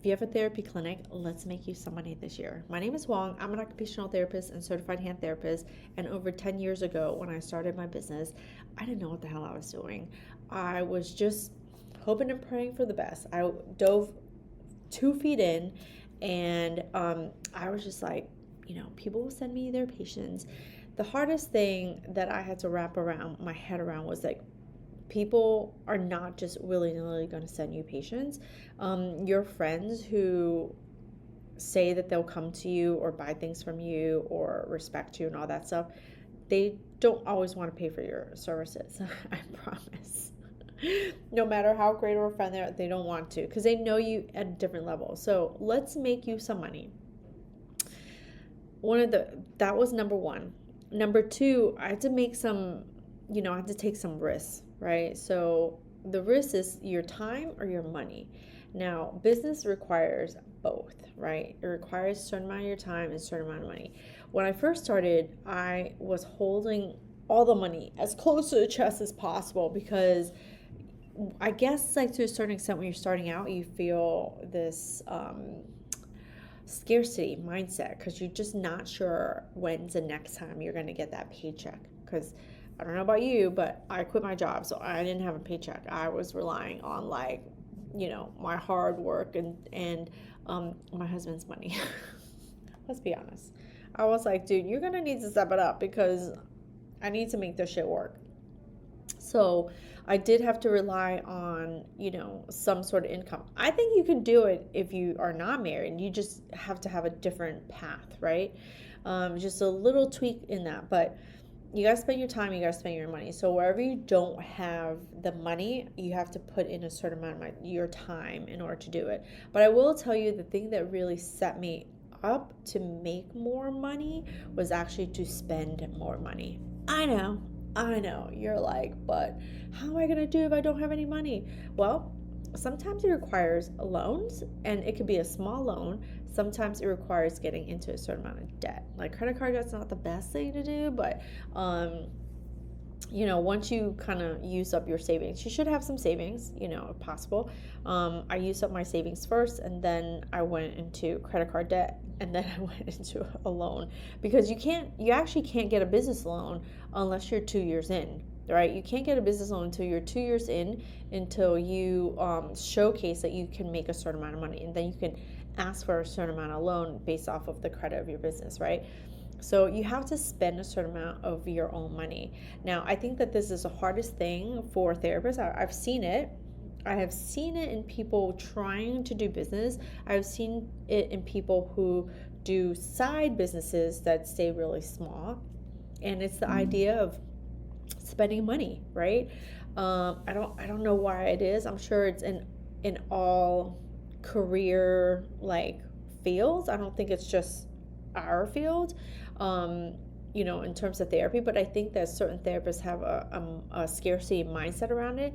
If you have a therapy clinic, let's make you some money this year. My name is Wong. I'm an occupational therapist and certified hand therapist. And over 10 years ago, when I started my business, I didn't know what the hell I was doing. I was just hoping and praying for the best. I dove 2 feet in, and I was just like, people will send me their patients. The hardest thing that I had to wrap around my head around was like, people are not just willy-nilly going to send you patients. Your friends who say that they'll come to you or buy things from you or respect you and all that stuff, they don't always want to pay for your services. I promise. No matter how great or a friend they are, they don't want to, because they know you at a different level. So let's make you some money. That was number one. Number two, I had to make some, I had to take some risks, right? So the risk is your time or your money. Now, business requires both, right? It requires a certain amount of your time and a certain amount of money. When I first started, I was holding all the money as close to the chest as possible, because I guess, like, to a certain extent, when you're starting out, you feel this scarcity mindset, because you're just not sure when's the next time you're going to get that paycheck. Because I don't know about you, but I quit my job, so I didn't have a paycheck. I was relying on, like, my hard work and my husband's money. Let's be honest. I was like, dude, you're gonna need to step it up, because I need to make this shit work. So I did have to rely on, some sort of income. I think you can do it if you are not married. You just have to have a different path, right? Just a little tweak in that. But you got to spend your time, you got to spend your money. So wherever you don't have the money, you have to put in a certain amount of your time in order to do it. But I will tell you, the thing that really set me up to make more money was actually to spend more money. I know. You're like, but how am I going to do if I don't have any money? Well, sometimes it requires loans, and it could be a small loan. Sometimes it requires getting into a certain amount of debt. Like, credit card debt's not the best thing to do, but once you kind of use up your savings, you should have some savings, if possible. I used up my savings first, and then I went into credit card debt, and then I went into a loan, because you actually can't get a business loan unless you're 2 years in, right? You can't get a business loan until you're 2 years in, until you showcase that you can make a certain amount of money, and then you can ask for a certain amount of loan based off of the credit of your business, right? So you have to spend a certain amount of your own money. Now, I think that this is the hardest thing for therapists. I've seen it. I have seen it in people trying to do business. I've seen it in people who do side businesses that stay really small. And it's the idea of spending money, right? I don't know why it is. I'm sure it's in all career, like, fields. I don't think it's just our field, in terms of therapy. But I think that certain therapists have a scarcity mindset around it,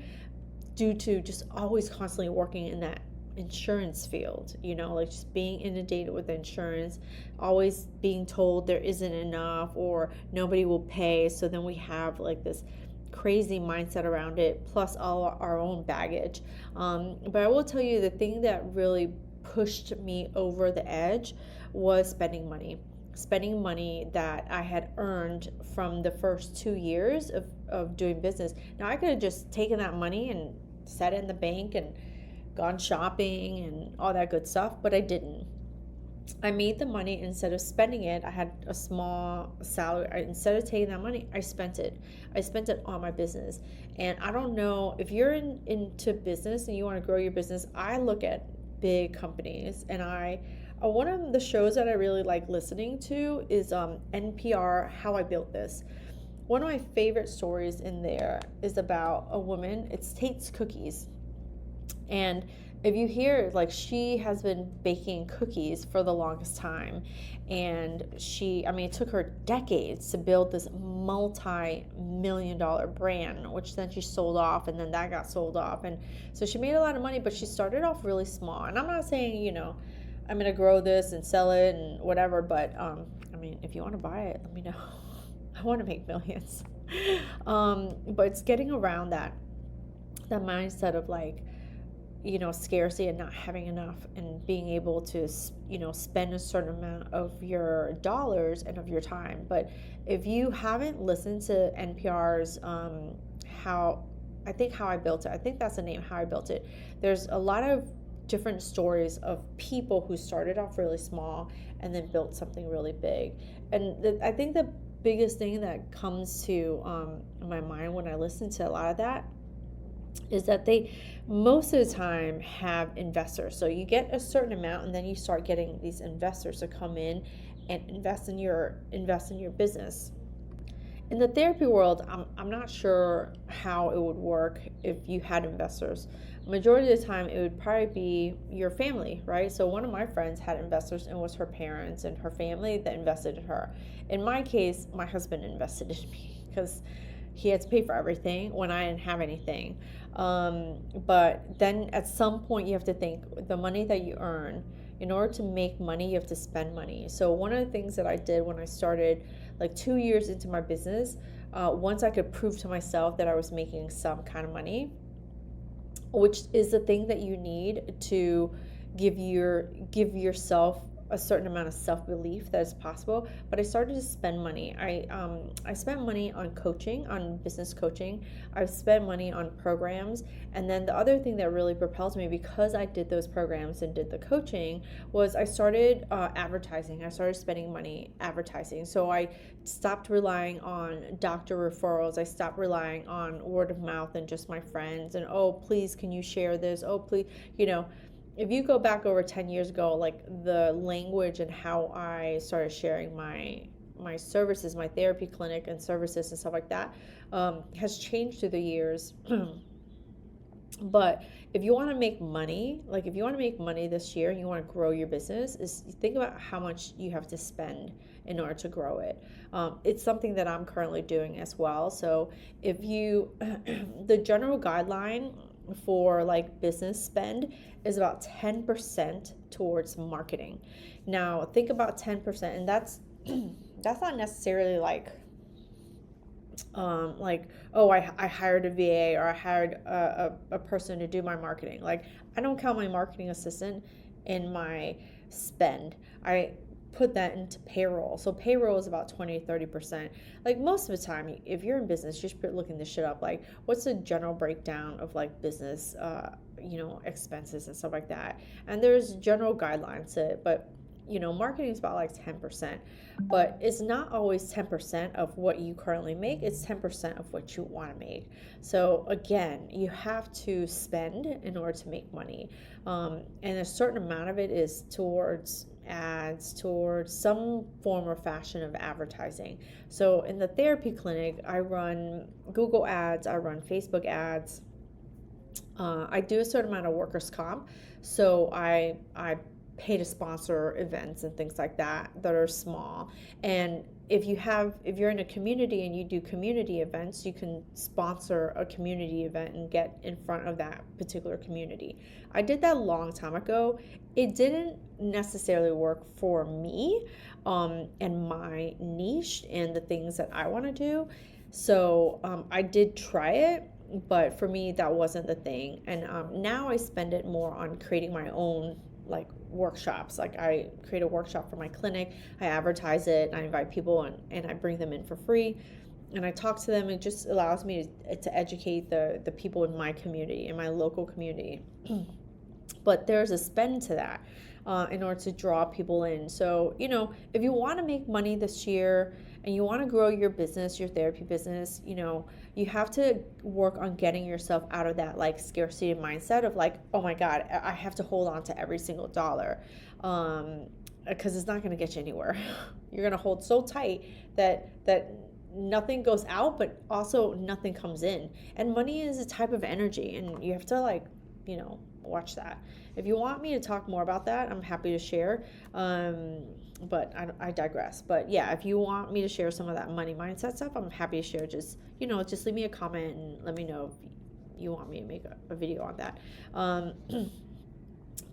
due to just always constantly working in that insurance field, like just being inundated with insurance, always being told there isn't enough or nobody will pay. So then we have, like, this crazy mindset around it, plus all our own baggage. But I will tell you, the thing that really pushed me over the edge was spending money that I had earned from the first 2 years of doing business. Now, I could have just taken that money and set it in the bank and gone shopping and all that good stuff, but I didn't. I made the money. Instead of spending it, I had a small salary. Instead of taking that money, I spent it on my business. And I don't know if you're into business and you want to grow your business. I look at big companies, and one of the shows that I really like listening to is NPR, How I Built This. One of my favorite stories in there is about a woman. It's Tate's Cookies. And if you hear, like, she has been baking cookies for the longest time. And it took her decades to build this multi-million-dollar brand, which then she sold off, and then that got sold off. And so she made a lot of money, but she started off really small. And I'm not saying, I'm going to grow this and sell it and whatever, but if you want to buy it, let me know. I want to make millions. But it's getting around that mindset of, like, scarcity and not having enough, and being able to, spend a certain amount of your dollars and of your time. But if you haven't listened to NPR's how I built it, I think that's the name, How I Built It. There's a lot of different stories of people who started off really small and then built something really big. And I think the biggest thing that comes to my mind when I listen to a lot of that is that they most of the time have investors. So you get a certain amount, and then you start getting these investors to come in and invest in your business. In the therapy world, I'm not sure how it would work if you had investors. Majority of the time, it would probably be your family, right? So one of my friends had investors, and it was her parents and her family that invested in her. In my case, my husband invested in me because he had to pay for everything when I didn't have anything. But then at some point, you have to think the money that you earn. In order to make money, you have to spend money. So one of the things that I did when I started, like 2 years into my business, once I could prove to myself that I was making some kind of money, which is the thing that you need to give yourself a certain amount of self-belief that is possible. But I started to spend money. I spent money on coaching, on business coaching. I've spent money on programs. And then the other thing that really propelled me, because I did those programs and did the coaching, was I started advertising. I started spending money advertising. So I stopped relying on doctor referrals. I stopped relying on word of mouth and just my friends and, oh, please, can you share this? Oh, please, if you go back over 10 years ago, like the language and how I started sharing my services, my therapy clinic and services and stuff like that, has changed through the years. But if you want to make money, this year and you want to grow your business, is think about how much you have to spend in order to grow it. It's something that I'm currently doing as well. So if you, the general guideline for like business spend is about 10% towards marketing. Now think about 10%, and that's not necessarily like oh, I hired a VA or I hired a person to do my marketing. Like, I don't count my marketing assistant in my spend. I put that into payroll. So payroll is about 20-30%. Like, most of the time, if you're in business, you should be looking this shit up. Like, what's the general breakdown of like business expenses and stuff like that. And there's general guidelines to it, but marketing is about like 10%, but it's not always 10% of what you currently make. It's 10% of what you want to make. So again, you have to spend in order to make money. And a certain amount of it is towards ads, towards some form or fashion of advertising. So in the therapy clinic, I run Google ads, I run Facebook ads. I do a certain amount of workers' comp. So I pay to sponsor events and things like that are small. And if you're in a community and you do community events, you can sponsor a community event and get in front of that particular community. I did that a long time ago. It didn't necessarily work for me and my niche and the things that I want to do. So I did try it, but for me that wasn't the thing. And now I spend it more on creating my own like workshops. Like, I create a workshop for my clinic, I advertise it, and I invite people and I bring them in for free, and I talk to them. It just allows me to educate the people in my community, in my local community. But there's a spend to that in order to draw people in. So if you want to make money this year and you want to grow your business, your therapy business, you have to work on getting yourself out of that like scarcity mindset of like, oh my God, I have to hold on to every single dollar, because it's not going to get you anywhere. You're going to hold so tight that nothing goes out, but also nothing comes in. And money is a type of energy, and you have to like, watch that. If you want me to talk more about that, I'm happy to share. But I digress. But yeah, if you want me to share some of that money mindset stuff, I'm happy to share. Just leave me a comment and let me know if you want me to make a video on that.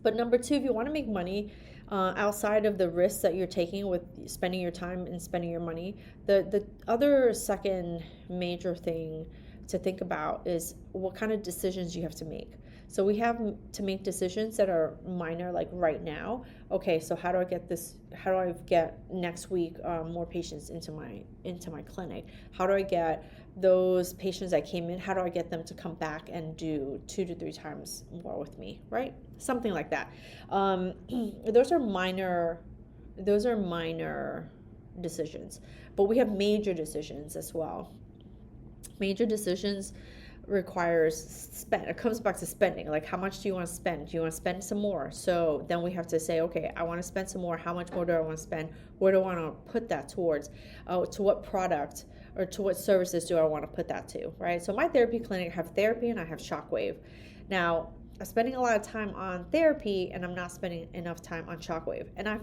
But number two, if you want to make money outside of the risks that you're taking with spending your time and spending your money, the other second major thing to think about is what kind of decisions you have to make. So we have to make decisions that are minor, like right now. Okay, so how do I get next week more patients into my clinic? How do I get those patients that came in, how do I get them to come back and do 2 to 3 times more with me, right? Something like that. Those are minor decisions, but we have major decisions as well. Major decisions requires spend. It comes back to spending. Like, how much do you want to spend? Do you want to spend some more? So then we have to say, okay, I want to spend some more. How much more do I want to spend? Where do I want to put that towards? To what product or to what services do I want to put that to, right? So my therapy clinic, I have therapy and I have Shockwave. Now, I'm spending a lot of time on therapy and I'm not spending enough time on Shockwave. And I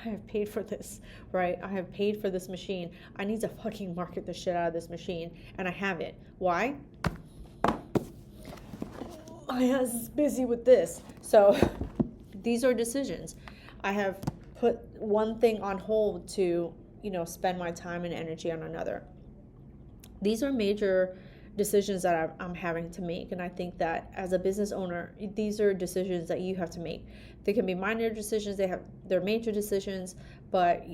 have paid for this, right? I have paid for this machine. I need to fucking market the shit out of this machine, and I haven't. Why? I was busy with this. So these are decisions. I have put one thing on hold to, spend my time and energy on another. These are major decisions that I'm having to make, and I think that as a business owner, these are decisions that you have to make. They can be minor decisions, they're major decisions, but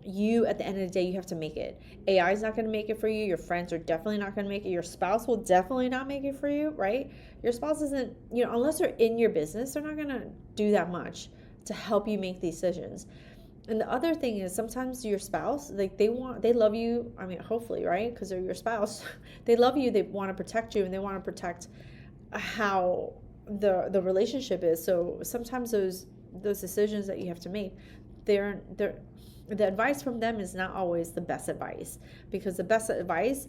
you, at the end of the day, you have to make it. AI is not going to make it for you. Your friends are definitely not going to make it. Your spouse will definitely not make it for you, right? Your spouse isn't, unless they're in your business, they're not going to do that much to help you make these decisions. And the other thing is, sometimes your spouse, like, they love you. I mean, hopefully, right? Because they're your spouse. They love you. They want to protect you, and they want to protect how the relationship is. So sometimes those decisions that you have to make, the advice from them is not always the best advice, because the best advice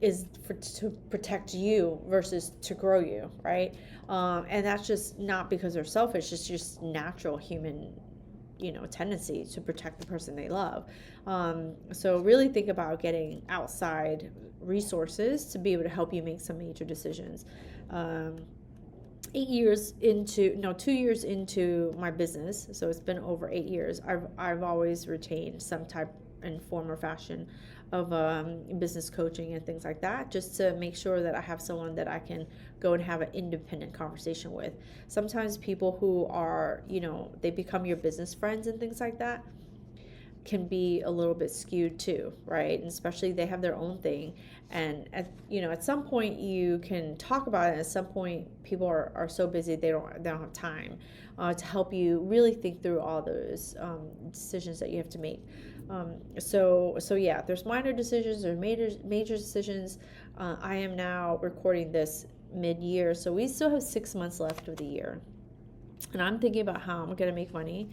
is to protect you versus to grow you, right? And that's just not because they're selfish. It's just natural human tendency to protect the person they love. So really think about getting outside resources to be able to help you make some major decisions. 2 years into my business, so it's been over 8 years, I've always retained some type and form or fashion of business coaching and things like that, just to make sure that I have someone that I can go and have an independent conversation with. Sometimes people who are, they become your business friends and things like that can be a little bit skewed too, right? And especially they have their own thing, and at some point you can talk about it. At some point, people are so busy they don't have time to help you really think through all those decisions that you have to make. So yeah, there's minor decisions, there's major decisions. I am now recording this mid-year, so we still have 6 months left of the year, and I'm thinking about how I'm gonna make money.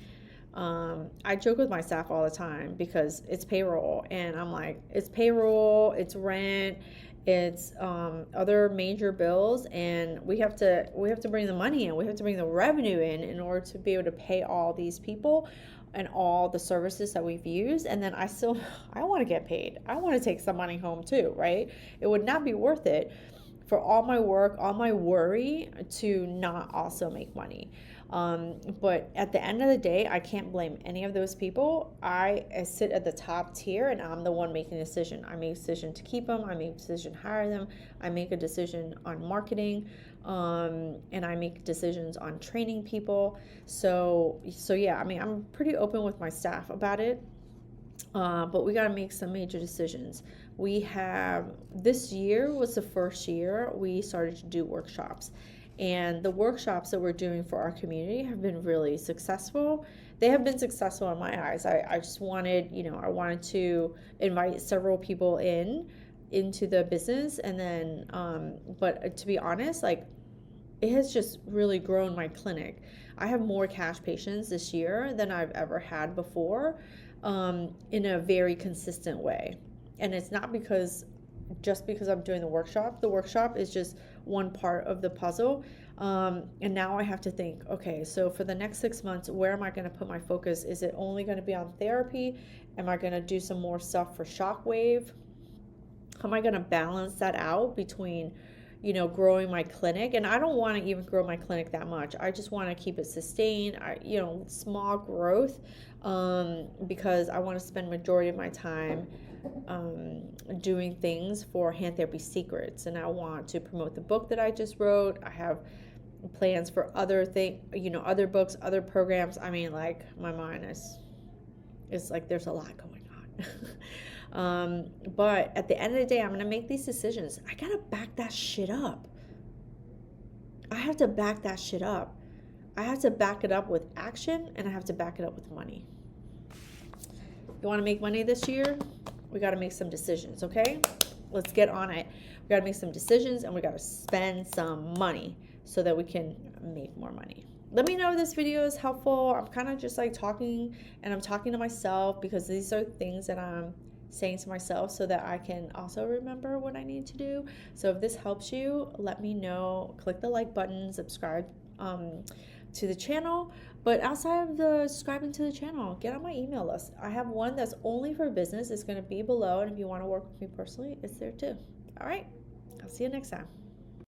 I joke with my staff all the time because it's payroll, and I'm like, it's payroll, it's rent, it's other major bills, and we have to bring the money in, we have to bring the revenue in order to be able to pay all these people and all the services that we've used. And then I want to get paid. I want to take some money home too, right? It would not be worth it for all my work, all my worry, to not also make money. But at the end of the day, I can't blame any of those people. I sit at the top tier, and I'm the one making a decision. I make a decision to keep them. I make a decision to hire them. I make a decision on marketing, and I make decisions on training people. So yeah, I mean, I'm pretty open with my staff about it. But we got to make some major decisions. This year was the first year we started to do workshops. And the workshops that we're doing for our community have been really successful. They have been successful in my eyes. I just wanted, I wanted to invite several people into the business. And then, but to be honest, like, it has just really grown my clinic. I have more cash patients this year than I've ever had before, in a very consistent way. And it's not just because I'm doing the workshop. The workshop is just one part of the puzzle. And now I have to think, okay, so for the next 6 months, where am I going to put my focus? Is it only going to be on therapy? Am I going to do some more stuff for Shockwave? How am I going to balance that out between, growing my clinic? And I don't want to even grow my clinic that much. I just want to keep it sustained, small growth, because I want to spend majority of my time doing things for Hand Therapy Secrets, and I want to promote the book that I just wrote. I have plans for other other books, other programs. I mean, like, my mind is like, there's a lot going on. But at the end of the day, I'm gonna make these decisions. I gotta back that shit up. I have to back that shit up. I have to back it up with action, and I have to back it up with money. You want to make money this year? We got to make some decisions, okay? Let's get on it. We got to make some decisions, and we got to spend some money so that we can make more money. Let me know if this video is helpful. I'm kind of just like talking, and I'm talking to myself because these are things that I'm saying to myself so that I can also remember what I need to do. So if this helps you, let me know. Click the like button, subscribe to the channel. But outside of the subscribing to the channel, get on my email list. I have one that's only for business. It's going to be below, and if you want to work with me personally, it's there too. All right, I'll see you next time.